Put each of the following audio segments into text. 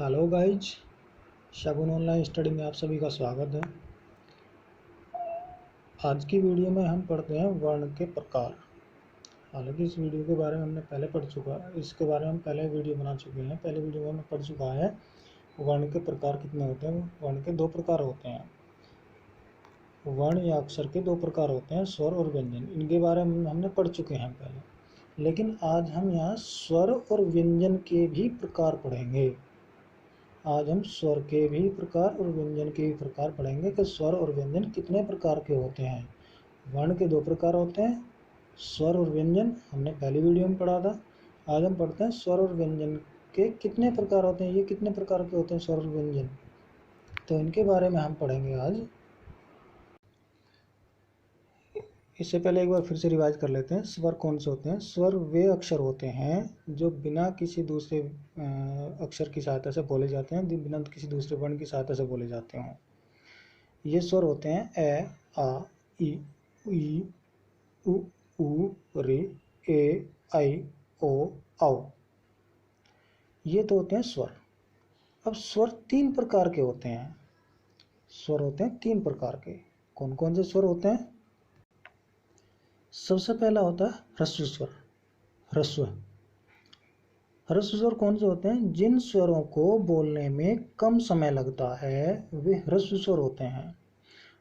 Hello guys, शगुन online study में आप सभी का स्वागत है। आज की वीडियो में हम पढ़ते हैं वर्ण के प्रकार। हालांकि इस वीडियो के बारे में हमने पहले पढ़ चुका है, इसके बारे में हम पहले वीडियो बना चुके हैं। पहले वीडियो में हमने पढ़ चुका है वर्ण के प्रकार कितने होते हैं। वर्ण के दो प्रकार होते हैं। वर्ण या अक्षर के दो प्रकार होते हैं, स्वर और व्यंजन। इनके बारे में हमने पढ़ चुके हैं पहले, लेकिन आज हम यहाँ स्वर और व्यंजन के भी प्रकार पढ़ेंगे। आज हम स्वर के भी प्रकार और व्यंजन के भी प्रकार पढ़ेंगे कि स्वर और व्यंजन कितने प्रकार के होते हैं। वर्ण के दो प्रकार होते हैं, स्वर और व्यंजन, हमने पहली वीडियो में पढ़ा था। आज हम पढ़ते हैं स्वर और व्यंजन के कितने प्रकार होते हैं, ये कितने प्रकार के होते हैं स्वर और व्यंजन, तो इनके बारे में हम पढ़ेंगे आज। इससे पहले एक बार फिर से रिवाइज कर लेते हैं। स्वर कौन से होते हैं? स्वर वे अक्षर होते हैं जो बिना किसी दूसरे अक्षर की सहायता से बोले जाते हैं, बिना किसी दूसरे वर्ण की सहायता से बोले जाते हों। ये स्वर होते हैं ए, आ, ई, उ, रे, ए, आई, ओ, औ। ये तो होते हैं स्वर। अब स्वर तीन प्रकार के होते हैं। स्वर होते हैं तीन प्रकार के। कौन कौन से स्वर होते हैं? सबसे पहला होता है ह्रस्व स्वर। ह्रस्व स्वर कौन से होते हैं? जिन स्वरों को बोलने में कम समय लगता है वे ह्रस्व स्वर होते हैं।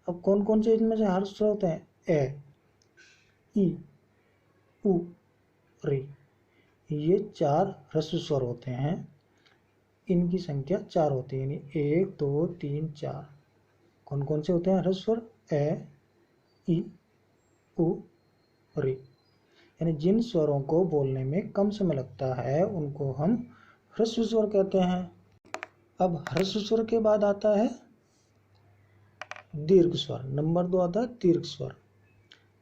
अब कौन कौन से इनमें से ह्रस्व स्वर होते हैं? ए, ई, उ, रे, ये चार ह्रस्व स्वर होते हैं। इनकी संख्या 4 होती है, यानी 1, 2, 3, 4। कौन कौन से होते हैं ह्रस्व स्वर? ए, ई, उ, रे। यानी जिन स्वरों को बोलने में कम समय लगता है उनको हम ह्रस्व स्वर कहते हैं। अब ह्रस्व स्वर के बाद आता है दीर्घ स्वर। नंबर 2 आता है दीर्घ स्वर।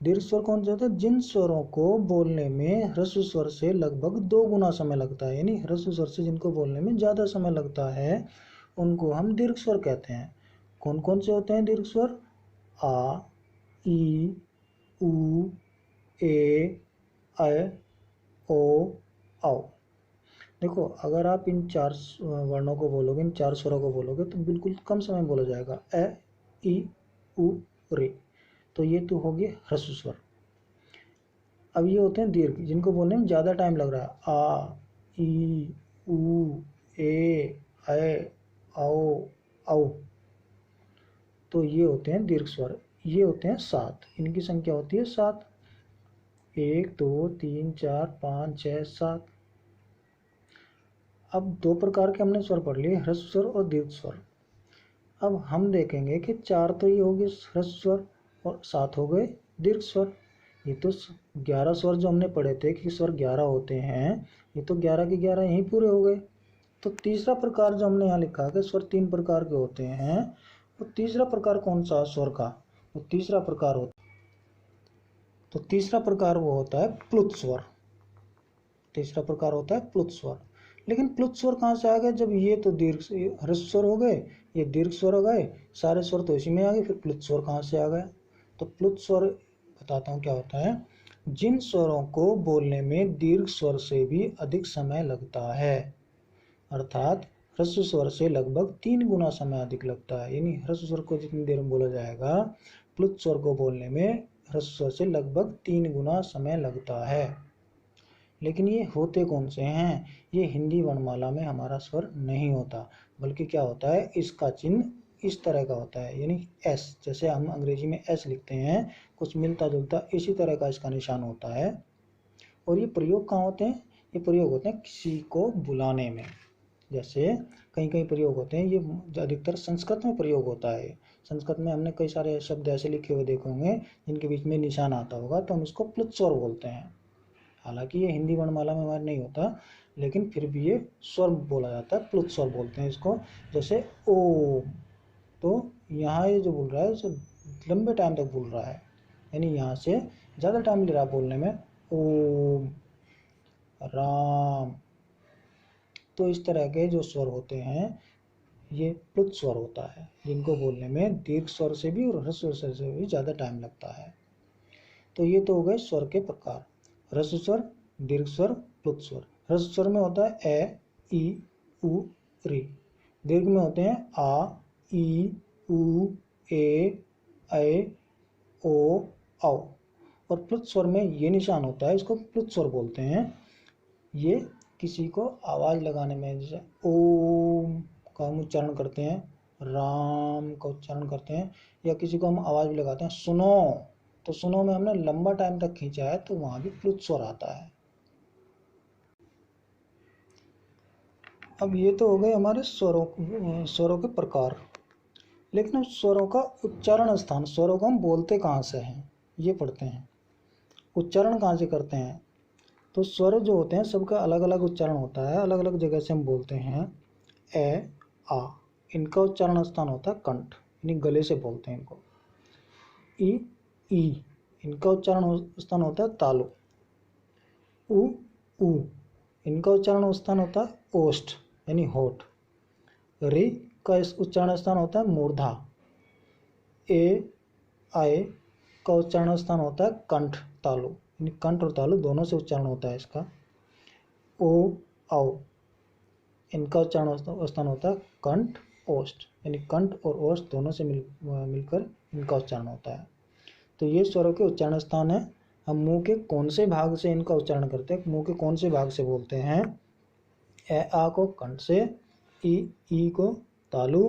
दीर्घ स्वर कौन से होते हैं? जिन स्वरों को बोलने में ह्रस्व स्वर से लगभग 2 गुना समय लगता है, यानी ह्रस्व स्वर से जिनको बोलने में ज़्यादा समय लगता है उनको हम दीर्घ स्वर कहते हैं। कौन कौन से होते हैं दीर्घ स्वर? आ, ई, उ, ए, ऐ, ओ, औ। देखो, अगर आप इन 4 वर्णों को बोलोगे, इन 4 स्वरों को बोलोगे तो बिल्कुल कम समय बोला जाएगा। ए, ई, उ, रे, तो ये तो हो गए ह्रस्व स्वर। अब ये होते हैं दीर्घ, जिनको बोलने में ज़्यादा टाइम लग रहा है। आ, ई, उ, ए, ऐ, औ, औ, तो ये होते हैं दीर्घ स्वर। ये होते हैं 7। इनकी संख्या होती है 7। 1, 2, 3, 4, 5, 6, 7। अब 2 प्रकार के हमने स्वर पढ़ लिए, ह्रस्व स्वर और दीर्घ स्वर। अब हम देखेंगे कि 4 तो ये हो गए ह्रस्व स्वर और 7 हो गए दीर्घ स्वर। ये तो 11 स्वर जो हमने पढ़े थे कि स्वर 11 होते हैं, ये तो 11 के 11 यहीं पूरे हो गए। तो तीसरा प्रकार जो हमने यहाँ लिखा है कि स्वर 3 प्रकार के होते हैं, वो तीसरा प्रकार कौन सा स्वर का? वो तीसरा प्रकार वो होता है प्लुत स्वर। तीसरा प्रकार होता है प्लुत स्वर। लेकिन प्लुत स्वर कहाँ से आ गए? जब ये तो दीर्घ ह्रस्व स्वर हो गए, ये दीर्घ स्वर हो गए, सारे स्वर तो इसी में आ गए, फिर प्लुत स्वर कहाँ से आ गए? तो प्लुत स्वर बताता हूँ क्या होता है। जिन स्वरों को बोलने में दीर्घ स्वर से भी अधिक समय लगता है, अर्थात ह्रस्व स्वर से लगभग 3 गुना समय अधिक लगता है। यानी ह्रस्व स्वर को जितनी देर में बोला जाएगा, प्लुत स्वर को बोलने में ह्रस्व स्वर से लगभग 3 गुना समय लगता है। लेकिन ये होते कौन से हैं? ये हिंदी वर्णमाला में हमारा स्वर नहीं होता, बल्कि क्या होता है, इसका चिन्ह इस तरह का होता है, यानी एस। जैसे हम अंग्रेजी में एस लिखते हैं, कुछ मिलता जुलता इसी तरह का इसका निशान होता है। और ये प्रयोग कहाँ होते हैं? ये प्रयोग होते हैं किसी को बुलाने में। जैसे कई कई प्रयोग होते हैं, ये अधिकतर संस्कृत में प्रयोग होता है। संस्कृत में हमने कई सारे शब्द ऐसे लिखे हुए देखे होंगे जिनके बीच में निशान आता होगा, तो हम इसको प्लुत स्वर बोलते हैं। हालांकि ये हिंदी वर्णमाला में हमारे नहीं होता, लेकिन फिर भी ये स्वर बोला जाता है, प्लुत स्वर बोलते हैं इसको। जैसे ओम, तो यहाँ ये जो बोल रहा है उसे लंबे टाइम तक बोल रहा है, यानी यहाँ से ज़्यादा टाइम ले रहा है बोलने में। ओम, राम, तो इस तरह के जो स्वर होते हैं ये प्लुत स्वर होता है, जिनको बोलने में दीर्घ स्वर से भी और ह्रस्व स्वर से भी ज़्यादा टाइम लगता है। तो ये तो हो गए स्वर के प्रकार, ह्रस्व स्वर, दीर्घ स्वर, प्लुत स्वर। ह्रस्व स्वर में होता है ए, ई, उ, री। दीर्घ में होते हैं आ, ई, उ, ए, ऐ, ओ, औ। और प्लुत स्वर में ये निशान होता है, इसको प्लुत स्वर बोलते हैं। ये किसी को आवाज लगाने में, जैसे ओम का हम उच्चारण करते हैं, राम का उच्चारण करते हैं, या किसी को हम आवाज भी लगाते हैं सुनो, तो सुनो में हमने लंबा टाइम तक खींचा है तो वहां भी प्लुत स्वर आता है। अब ये तो हो गए हमारे स्वरों के प्रकार। लेकिन अब स्वरों का उच्चारण स्थान, स्वरों को हम बोलते कहाँ से हैं ये पढ़ते हैं। उच्चारण कहाँ से करते हैं? तो स्वर जो होते हैं सबका अलग अलग उच्चारण होता है, अलग अलग जगह से हम बोलते हैं। ए, आ, इनका उच्चारण स्थान होता है कंठ, यानी गले से बोलते हैं इनको। ई, ई, इनका उच्चारण स्थान होता है तालु। उ, उ, इनका उच्चारण स्थान होता है ओष्ठ, यानी होठ। रि का उच्चारण स्थान होता है मूर्धा। ए, आए का उच्चारण स्थान होता है कंठ, तालु, यानी कंठ और तालु दोनों से उच्चारण होता है इसका। ओ, औ, इनका उच्चारण स्थान होता है कंठ, ओष्ठ, यानी कंठ और ओष्ठ दोनों से मिलकर इनका उच्चारण होता है। तो ये स्वरों के उच्चारण स्थान है। हम मुंह के कौन से भाग से इनका उच्चारण करते हैं, मुंह के कौन से भाग से बोलते हैं? ए, आ को कंठ से, ई को तालु,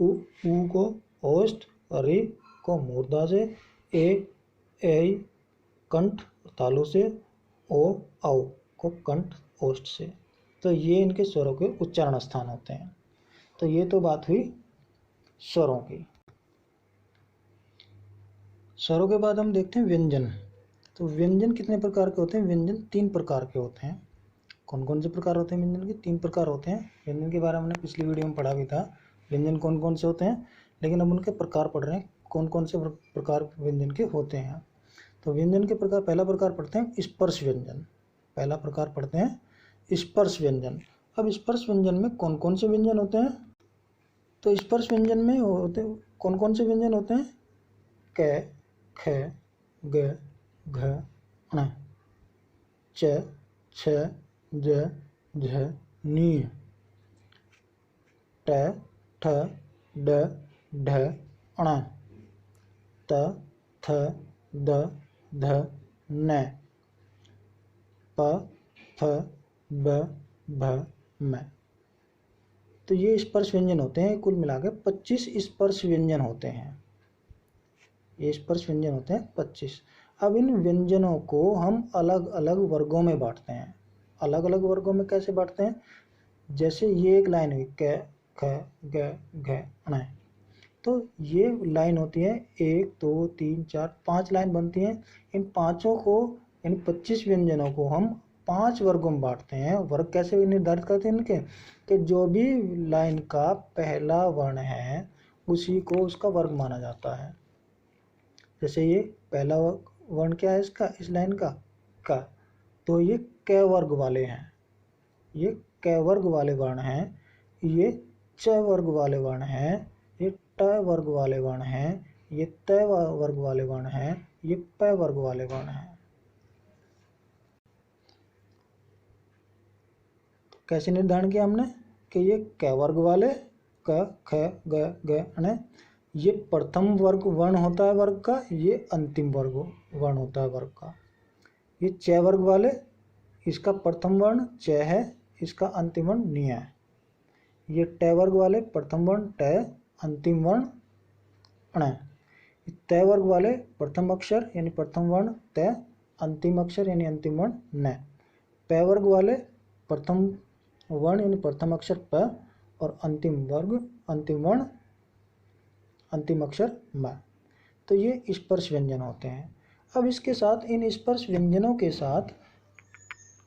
उ को ओष्ठ, रि को मूर्धा से, ए कंठ तालु से, ओ, औ को कंठ ओष्ठ से। तो ये इनके स्वरों के उच्चारण स्थान होते हैं। तो ये तो बात हुई स्वरों की। स्वरों के बाद हम देखते हैं व्यंजन। तो व्यंजन कितने प्रकार के होते हैं? व्यंजन 3 प्रकार के होते हैं। कौन कौन से प्रकार होते हैं व्यंजन के? 3 प्रकार होते हैं। व्यंजन के बारे में हमने पिछली वीडियो में पढ़ा भी था, व्यंजन कौन कौन से होते हैं, लेकिन अब उनके प्रकार पढ़ रहे हैं, कौन कौन से प्रकार व्यंजन के होते हैं। तो व्यंजन के प्रकार, पहला प्रकार पढ़ते हैं स्पर्श व्यंजन। पहला प्रकार पढ़ते हैं स्पर्श व्यंजन। अब स्पर्श व्यंजन में कौन कौन से व्यंजन होते हैं? तो स्पर्श व्यंजन में होते कौन कौन से व्यंजन होते हैं? क, ख, ग, घ, ण, च, छ, ज, झ, नी, ट, ठ, ड, ढ, ण, त, थ, द, ध, न, प, फ, ब, भ, म। तो ये स्पर्श व्यंजन होते हैं। कुल मिलाकर 25 स्पर्श व्यंजन होते हैं। ये स्पर्श व्यंजन होते हैं 25। अब इन व्यंजनों को हम अलग अलग वर्गों में बांटते हैं। अलग अलग वर्गों में कैसे बांटते हैं? जैसे ये एक लाइन हुई क, ख, ग, घ, ण, तो ये लाइन होती है 1 2 3 4 5 लाइन बनती हैं। इन पांचों को, इन 25 व्यंजनों को हम 5 वर्गों में बांटते हैं। वर्ग कैसे निर्धारित करते हैं इनके? कि जो भी लाइन का पहला वर्ण है उसी को उसका वर्ग माना जाता है। जैसे ये पहला वर्ण क्या है इसका, इस लाइन का क, तो ये क वर्ग वाले हैं, ये क वर्ग वाले वर्ण हैं। ये च वर्ग वाले वर्ण हैं, ये ट वर्ग वाले वर्ण हैं, ये त वर्ग वाले वर्ण हैं, ये प वर्ग वाले वर्ण हैं। कैसे निर्धारण किया हमने कि ये क वर्ग वाले, क, ख, ग, घ, ण, ये प्रथम वर्ग वर्ण होता है वर्ग का, ये अंतिम वर्ग वर्ण होता है वर्ग का। ये च वर्ग वाले, इसका प्रथम वर्ण च है, इसका अंतिम वर्ण नी है। ये ट वर्ग वाले, प्रथम वर्ण ट, अंतिम वर्ण ण। त वर्ग वाले, प्रथम अक्षर यानी प्रथम वर्ण त, अंतिम अक्षर यानी अंतिम वर्ण न। प वर्ग वाले, प्रथम वर्ण यानी प्रथम अक्षर प और अंतिम वर्ण अंतिम अक्षर म। तो ये स्पर्श व्यंजन होते हैं। अब इसके साथ, इन स्पर्श व्यंजनों के साथ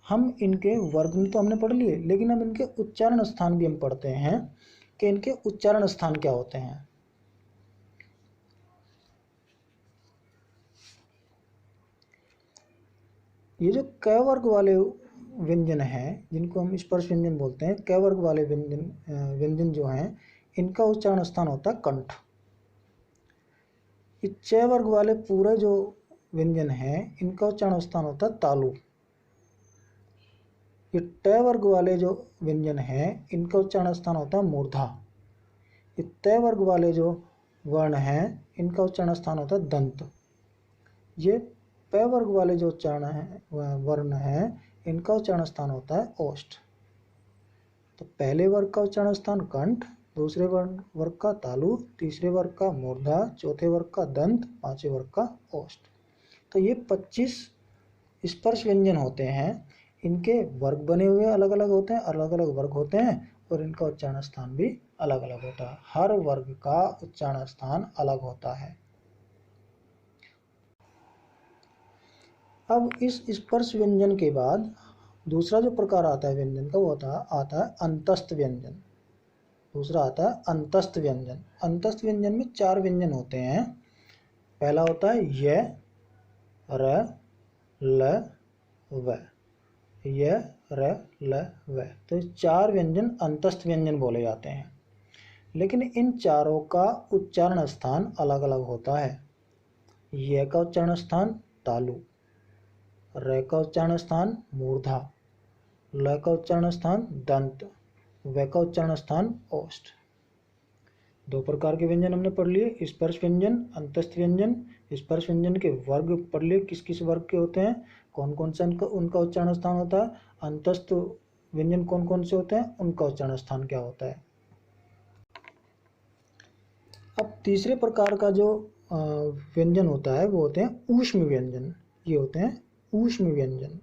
हम इनके वर्ग तो हमने पढ़ लिए, लेकिन अब इनके उच्चारण स्थान भी हम पढ़ते हैं कि इनके उच्चारण स्थान क्या होते हैं। ये जो क वर्ग वाले व्यंजन हैं, जिनको हम स्पर्श व्यंजन बोलते हैं, क वर्ग वाले व्यंजन जो हैं, इनका उच्चारण स्थान होता है कंठ। ये च वर्ग वाले पूरे जो व्यंजन हैं, इनका उच्चारण स्थान होता है तालु। ये ट वर्ग वाले जो व्यंजन हैं इनका उच्चारण स्थान होता है मूर्धा। ये त वर्ग वाले जो वर्ण हैं इनका उच्चारण स्थान होता है दंत। ये प वर्ग वाले जो उच्चारण है वर्ण हैं इनका उच्चारण स्थान होता है ओष्ठ। तो पहले वर्ग का उच्चारण स्थान कंठ, दूसरे वर्ग का तालु, तीसरे वर्ग का मूर्धा, चौथे वर्ग का दंत, पांचवें वर्ग का ओष्ठ। तो ये 25 स्पर्श व्यंजन होते हैं। इनके वर्ग बने हुए अलग अलग होते हैं, अलग अलग वर्ग होते हैं और इनका उच्चारण स्थान भी अलग अलग होता है। हर वर्ग का उच्चारण स्थान अलग होता है। अब इस स्पर्श व्यंजन के बाद दूसरा जो प्रकार आता है व्यंजन का वो आता है अंतस्थ व्यंजन। दूसरा आता है अंतस्थ व्यंजन। अंतस्थ व्यंजन में 4 व्यंजन होते हैं। पहला होता है य, र, ल, व। य, र, ल, व। तो 4 व्यंजन अंतस्थ व्यंजन बोले जाते हैं। लेकिन इन चारों का उच्चारण स्थान अलग अलग होता है। य का उच्चारण स्थान तालु, र का उच्चारण स्थान मूर्धा, ल का उच्चारण स्थान दंत, व का उच्चारण स्थान ओष्ठ। 2 प्रकार के व्यंजन हमने पढ़ लिए, स्पर्श व्यंजन, अंतस्थ व्यंजन। स्पर्श व्यंजन के वर्ग पढ़ लिए, किस किस वर्ग के होते हैं, कौन कौन सा उनका उच्चारण स्थान होता है। अंतस्थ व्यंजन कौन कौन से होते हैं, उनका उच्चारण स्थान क्या होता है। अब तीसरे प्रकार का जो व्यंजन होता है वो होते हैं ऊष्म व्यंजन। ये होते हैं ऊष्म व्यंजन।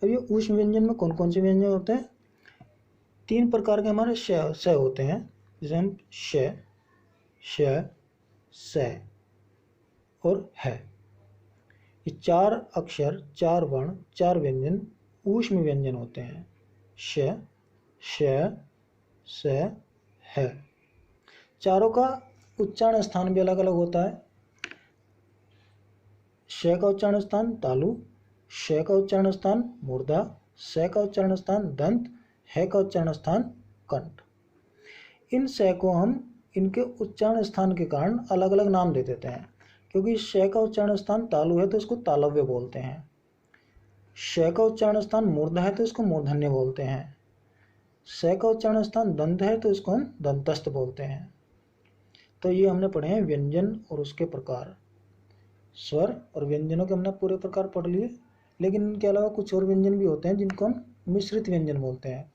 अब ये ऊष्म व्यंजन में कौन कौन से व्यंजन होते हैं। 3 प्रकार के हमारे श होते हैं, जैसे हम श, स और है। ये 4 अक्षर, 4 वर्ण, 4 व्यंजन ऊष्म व्यंजन होते हैं। श, स, है। चारों का उच्चारण स्थान भी अलग अलग होता है। श का उच्चारण स्थान तालु, श का उच्चारण स्थान मूर्धा, स का उच्चारण स्थान दंत, है का उच्चारण स्थान कंठ। इन श को हम इनके उच्चारण स्थान के कारण अलग अलग नाम दे देते हैं। क्योंकि श का उच्चारण स्थान तालु है तो इसको तालव्य बोलते हैं। श का उच्चारण स्थान मूर्धा है तो इसको मूर्धन्य बोलते हैं। स का उच्चारण स्थान दंत है तो इसको हम दंतस्थ बोलते हैं। तो ये हमने पढ़े हैं व्यंजन और उसके प्रकार। स्वर और व्यंजनों के हमने पूरे प्रकार पढ़ लिए। लेकिन इनके अलावा कुछ और व्यंजन भी होते हैं जिनको हम मिश्रित व्यंजन बोलते हैं।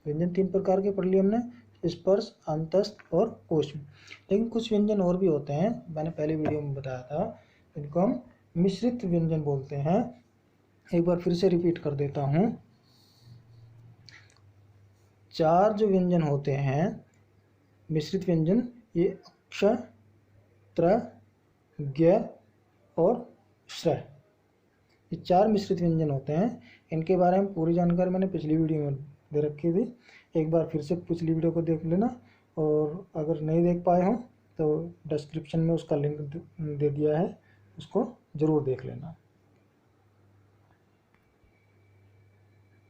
व्यंजन 3 प्रकार के पढ़ लिए हमने, स्पर्श, अंतस्थ और ऊष्म। लेकिन कुछ व्यंजन और भी होते हैं, मैंने पहले वीडियो में बताया था, इनको हम मिश्रित व्यंजन बोलते हैं। एक बार फिर से रिपीट कर देता हूँ। 4 जो व्यंजन होते हैं मिश्रित व्यंजन, ये अक्ष, त्र, ज्ञ और श्र, ये 4 मिश्रित व्यंजन होते हैं। इनके बारे में पूरी जानकारी मैंने पिछली वीडियो में दे रखी थी। एक बार फिर से पिछली वीडियो को देख लेना, और अगर नहीं देख पाए हो तो डिस्क्रिप्शन में उसका लिंक दे दिया है, उसको ज़रूर देख लेना।